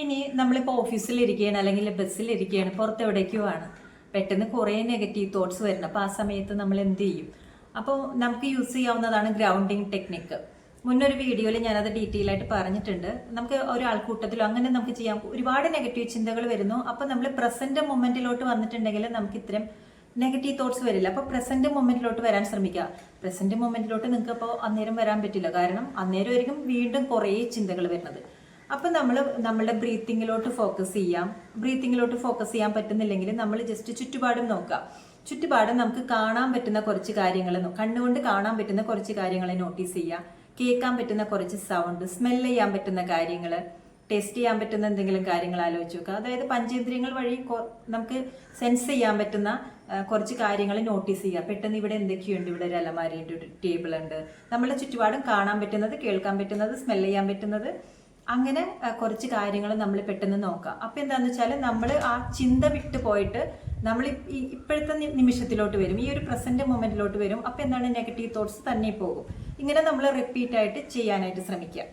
ഇനി നമ്മളിപ്പോൾ ഓഫീസിലിരിക്കുകയാണ് അല്ലെങ്കിൽ ബസ്സിലിരിക്കുകയാണ്, പുറത്തെവിടേക്കോ ആണ്, പെട്ടെന്ന് കുറേ നെഗറ്റീവ് തോട്ട്സ് വരുന്നത്. അപ്പോൾ ആ സമയത്ത് നമ്മൾ എന്ത് ചെയ്യും? അപ്പോൾ നമുക്ക് യൂസ് ചെയ്യാവുന്നതാണ് ഗ്രൗണ്ടിങ് ടെക്നിക്ക്. മുന്നൊരു വീഡിയോയിൽ ഞാനത് ഡീറ്റെയിൽ ആയിട്ട് പറഞ്ഞിട്ടുണ്ട്. നമുക്ക് ഒരാൾക്കൂട്ടത്തിലോ അങ്ങനെ നമുക്ക് ചെയ്യാം. ഒരുപാട് നെഗറ്റീവ് ചിന്തകൾ വരുന്നു. അപ്പോൾ നമ്മൾ പ്രസന്റ് മൊമെന്റിലോട്ട് വന്നിട്ടുണ്ടെങ്കിൽ നമുക്ക് ഇത്തരം നെഗറ്റീവ് തോട്ട്സ് വരില്ല. അപ്പോൾ പ്രസന്റ് മൊമെന്റിലോട്ട് വരാൻ ശ്രമിക്കുക. പ്രസന്റ് മൊമെന്റിലോട്ട് നിങ്ങൾക്ക് അപ്പോൾ അന്നേരം വരാൻ പറ്റില്ല, കാരണം അന്നേരം ആയിരിക്കും വീണ്ടും കുറേ ചിന്തകൾ വരുന്നത്. അപ്പം നമ്മൾ നമ്മളുടെ ബ്രീത്തിങ്ങിലോട്ട് ഫോക്കസ് ചെയ്യാം. ബ്രീത്തിങ്ങിലോട്ട് ഫോക്കസ് ചെയ്യാൻ പറ്റുന്നില്ലെങ്കിൽ നമ്മൾ ജസ്റ്റ് ചുറ്റുപാടും നോക്കുക. ചുറ്റുപാടും നമുക്ക് കാണാൻ പറ്റുന്ന കുറച്ച് കാര്യങ്ങൾ, കണ്ണുകൊണ്ട് കാണാൻ പറ്റുന്ന കുറച്ച് കാര്യങ്ങളെ നോട്ടീസ് ചെയ്യുക. കേൾക്കാൻ പറ്റുന്ന കുറച്ച് സൗണ്ട്, സ്മെൽ ചെയ്യാൻ പറ്റുന്ന കാര്യങ്ങൾ, ടേസ്റ്റ് ചെയ്യാൻ പറ്റുന്ന എന്തെങ്കിലും കാര്യങ്ങൾ ആലോചിച്ച് നോക്കുക. അതായത് പഞ്ചേന്ദ്രിയങ്ങൾ വഴി നമുക്ക് സെൻസ് ചെയ്യാൻ പറ്റുന്ന കുറച്ച് കാര്യങ്ങൾ നോട്ടീസ് ചെയ്യുക. പെട്ടെന്ന് ഇവിടെ എന്തൊക്കെയുണ്ട്, ഇവിടെ ഒരു അലമാരയുണ്ട്, ഒരു ടേബിൾ ഉണ്ട്. നമ്മളെ ചുറ്റുപാടും കാണാൻ പറ്റുന്നത്, കേൾക്കാൻ പറ്റുന്നത്, സ്മെൽ ചെയ്യാൻ പറ്റുന്നത്, അങ്ങനെ കുറച്ച് കാര്യങ്ങൾ നമ്മൾ പെട്ടെന്ന് നോക്കാം. അപ്പം എന്താണെന്ന് വെച്ചാൽ നമ്മൾ ആ ചിന്ത വിട്ട് പോയിട്ട് നമ്മൾ ഇപ്പോഴത്തെ നിമിഷത്തിലോട്ട് വരും, ഈ ഒരു പ്രസന്റ് മൊമെന്റിലോട്ട് വരും. അപ്പം എന്താണ്, നെഗറ്റീവ് തോട്ട്സ് തന്നെ പോകും. ഇങ്ങനെ നമ്മൾ റിപ്പീറ്റ് ആയിട്ട് ചെയ്യാനായിട്ട് ശ്രമിക്കുക.